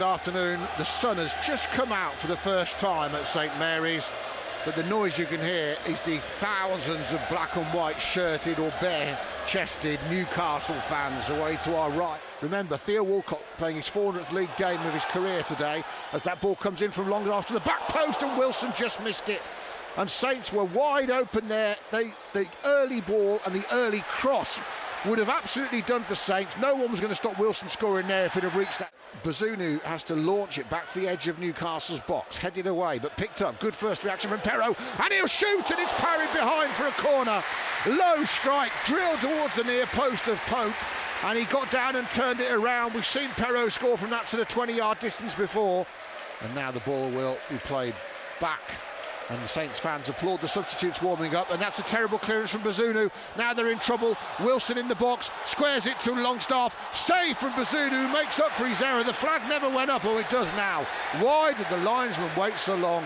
Good afternoon. The sun has just come out for the first time at St Mary's, but the noise you can hear is the thousands of black and white shirted or bare-chested Newcastle fans away to our right. Remember, Theo Walcott playing his 400th league game of his career today as that ball comes in from long after the back post and Wilson just missed it. And Saints were wide open there. The early ball and the early cross would have absolutely done for Saints. No one was going to stop Wilson scoring there if it had reached that. Bazunu has to launch it back to the edge of Newcastle's box, headed away, but picked up. Good first reaction from Perraud, and he'll shoot, and it's parried behind for a corner. Low strike, drilled towards the near post of Pope, and he got down and turned it around. We've seen Perraud score from that sort of 20-yard distance before, and now the ball will be played back. And the Saints fans applaud the substitutes warming up, and that's a terrible clearance from Bazunu. Now they're in trouble. Wilson in the box, squares it to Longstaff. Save from Bazunu, who makes up for his error. The flag never went up, or it does now. Why did the linesman wait so long?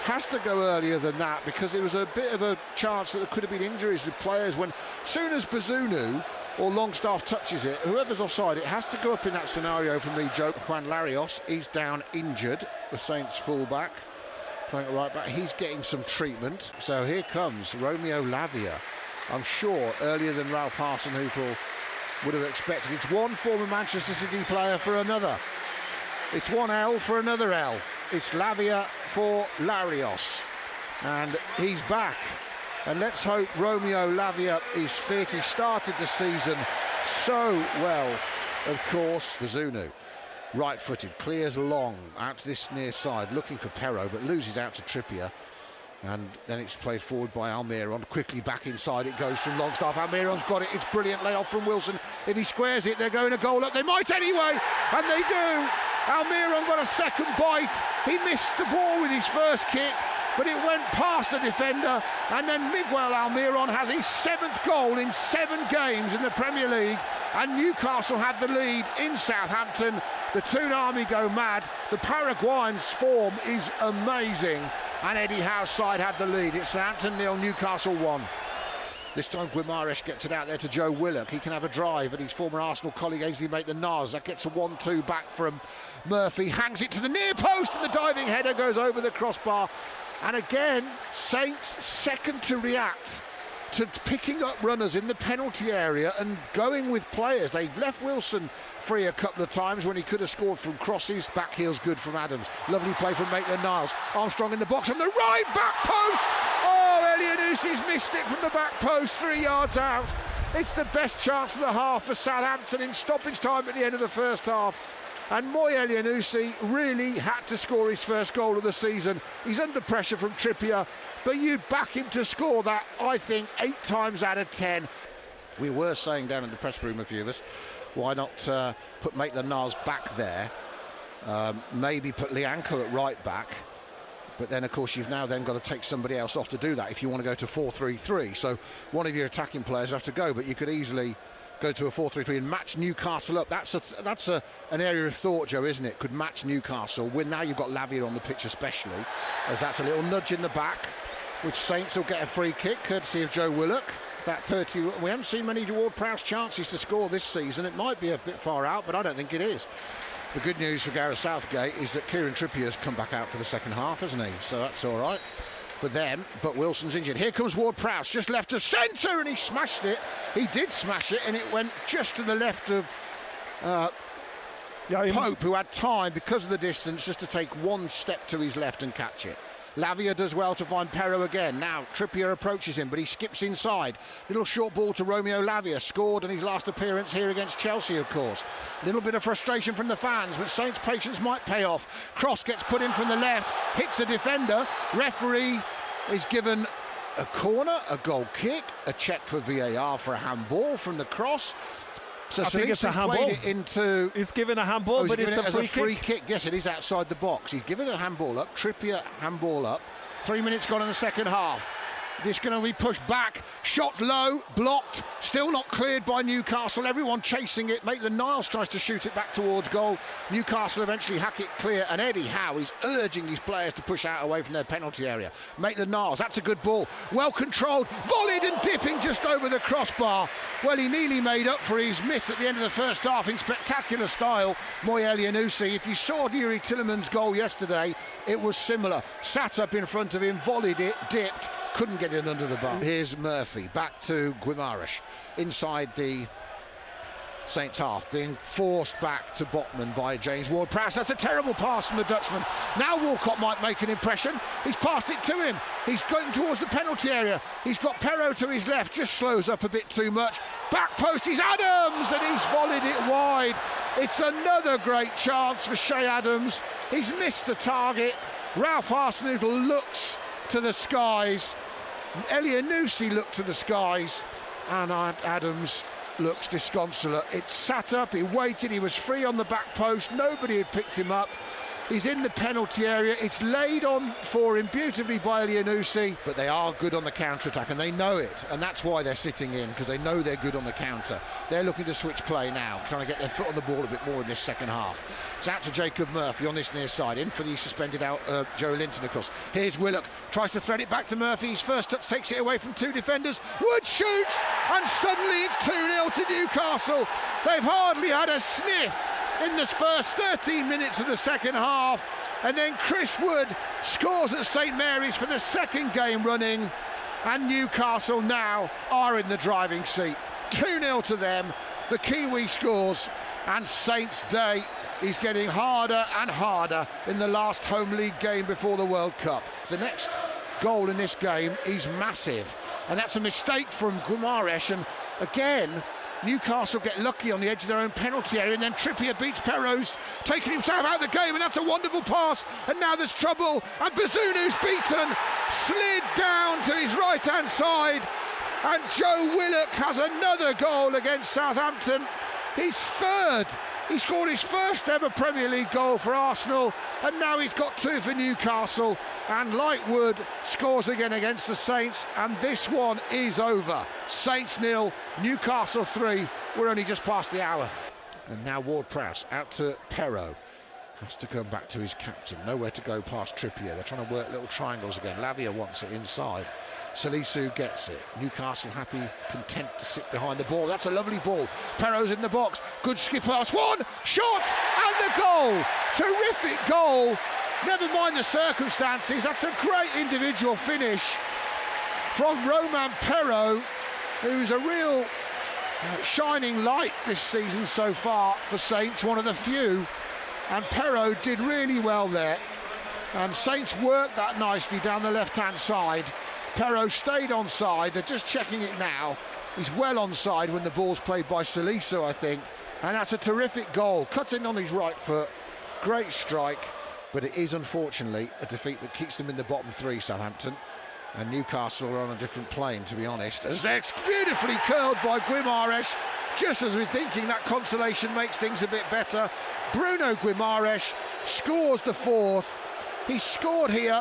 Has to go earlier than that, because it was a bit of a chance that there could have been injuries with players. When soon as Bazunu or Longstaff touches it, whoever's offside, it has to go up in that scenario for me, Joe. Juan Larios, he's down injured, the Saints full-back. Playing it right back, he's getting some treatment. So here comes Romeo Lavia. I'm sure earlier than Ralph Hasenhüttl would have expected. It's one former Manchester City player for another. It's one L for another L. It's Lavia for Larios. And he's back. And let's hope Romeo Lavia is fit. He started the season so well, of course. Bazunu. Right-footed, clears long out to this near side, looking for Perraud, but loses out to Trippier. And then it's played forward by Almiron. Quickly back inside it goes from Longstaff. Almiron's got it. It's brilliant layoff from Wilson. If he squares it, they're going a goal up. They might anyway, and they do. Almiron got a second bite. He missed the ball with his first kick, but it went past the defender. And then Miguel Almiron has his 7th goal in 7 games in the Premier League. And Newcastle have the lead in Southampton. The Toon Army go mad. The Paraguayan's form is amazing. And Eddie Howe's side had the lead. It's Southampton 0, Newcastle 1. This time Guimaraes gets it out there to Joe Willock. He can have a drive, and his former Arsenal colleague Ainsley Maitland-Niles. That gets a 1-2 back from Murphy. Hangs it to the near post, and the diving header goes over the crossbar. And again, Saints second to react to picking up runners in the penalty area and going with players. They've left Wilson free a couple of times when he could have scored from crosses. Back heel's good from Adams. Lovely play from Maitland-Niles. Armstrong in the box on the right back post. Oh, Elyounoussis missed it from the back post, 3 yards out. It's the best chance of the half for Southampton in stoppage time at the end of the first half. And Moy Elyounoussis really had to score his first goal of the season. He's under pressure from Trippier, but you'd back him to score that, I think, 8 times out of 10. We were saying down in the press room, a few of us, why not put Maitland-Niles back there, maybe put Lianco at right back, but then of course you've now then got to take somebody else off to do that if you want to go to 4-3-3. So one of your attacking players have to go, but you could easily go to a 4-3-3 and match Newcastle up. That's an area of thought, Joe, isn't it? Could match Newcastle. When now you've got Lavia on the pitch especially, as that's a little nudge in the back, which Saints will get a free kick, courtesy of Joe Willock. That 30, we haven't seen many Ward-Prowse chances to score this season. It might be a bit far out, but I don't think it is. The good news for Gareth Southgate is that Kieran Trippier's come back out for the second half, hasn't he? So that's all right for them, but Wilson's injured. Here comes Ward-Prowse, just left of centre, and he smashed it. He did smash it, and it went just to the left of Pope, who had time, because of the distance, just to take one step to his left and catch it. Lavia does well to find Perraud again. Now Trippier approaches him, but he skips inside. Little short ball to Romeo Lavia, scored in his last appearance here against Chelsea, of course. Little bit of frustration from the fans, but Saints' patience might pay off. Cross gets put in from the left, hits the defender. Referee is given a corner, a goal kick, a check for VAR for a handball from the cross. So I think it's a handball. He's given a handball, but it's a free kick. Yes, it is outside the box. He's given a handball up. Trippier handball up. 3 minutes gone in the second half. This going to be pushed back, shot low, blocked, still not cleared by Newcastle. Everyone chasing it. Maitland-Niles tries to shoot it back towards goal. Newcastle eventually hack it clear, and Eddie Howe is urging his players to push out away from their penalty area. Maitland-Niles, that's a good ball, well controlled, volleyed and dipping just over the crossbar. Well, he nearly made up for his miss at the end of the first half in spectacular style. Moy Elyounoussi, if you saw Yuri Tilleman's goal yesterday, it was similar. Sat up in front of him, volleyed it, dipped, couldn't get it under the bar. Here's Murphy, back to Guimaraes, inside the Saints half, being forced back to Botman by James Ward-Prowse. That's a terrible pass from the Dutchman. Now Walcott might make an impression. He's passed it to him. He's going towards the penalty area. He's got Perrault to his left, just slows up a bit too much. Back post is Adams, and he's volleyed it wide. It's another great chance for Shea Adams. He's missed the target. Ralph Hasenhüttl looks to the skies. Elyounoussi looked to the skies, and Adams looks disconsolate. It's sat up, he waited, he was free on the back post, nobody had picked him up. He's in the penalty area, it's laid on for him beautifully by Elyounoussi, but they are good on the counter-attack, and they know it, and that's why they're sitting in, because they know they're good on the counter. They're looking to switch play now, trying to get their foot on the ball a bit more in this second half. It's out to Jacob Murphy on this near side, in for the suspended out Joe Linton, of course. Here's Willock, tries to thread it back to Murphy, his first touch takes it away from two defenders. Wood shoots, and suddenly it's 2-0 to Newcastle. They've hardly had a sniff in the first 13 minutes of the second half, and then Chris Wood scores at St Mary's for the second game running, and Newcastle now are in the driving seat. 2-0 to them, the Kiwi scores, and Saints' day is getting harder and harder in the last home league game before the World Cup. The next goal in this game is massive, and that's a mistake from Guimaraes, and again Newcastle get lucky on the edge of their own penalty area, and then Trippier beats Perrault, taking himself out of the game, and that's a wonderful pass, and now there's trouble, and Bazunu's beaten, slid down to his right-hand side, and Joe Willock has another goal against Southampton. He's third. He scored his first ever Premier League goal for Arsenal, and now he's got two for Newcastle, and like Wood scores again against the Saints, and this one is over. Saints 0, Newcastle 3. We're only just past the hour. And now Ward-Prowse out to Perrault. Has to come back to his captain. Nowhere to go past Trippier. They're trying to work little triangles again. Lavia wants it inside. Salisu gets it. Newcastle happy, content to sit behind the ball. That's a lovely ball. Perrault's in the box. Good skip pass. One shot and a goal. Terrific goal. Never mind the circumstances. That's a great individual finish from Romain Perrault, who's a real shining light this season so far for Saints, one of the few. And Perrault did really well there. And Saints worked that nicely down the left-hand side. Perrault stayed onside. They're just checking it now. He's well onside when the ball's played by Salisu, I think. And that's a terrific goal. Cutting on his right foot. Great strike. But it is, unfortunately, a defeat that keeps them in the bottom three, Southampton. And Newcastle are on a different plane, to be honest. As they're beautifully curled by Guimaraes. Just as we're thinking that consolation makes things a bit better. Bruno Guimaraes scores the fourth. He scored here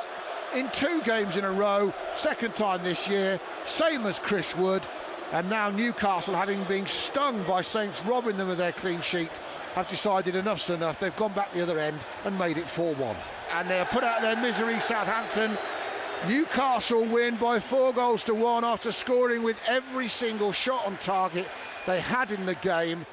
in 2 games in a row, second time this year, same as Chris Wood. And now Newcastle, having been stung by Saints robbing them of their clean sheet, have decided enough's enough. They've gone back the other end and made it 4-1. And they're put out of their misery, Southampton. Newcastle win by 4-1 after scoring with every single shot on target they had in the game.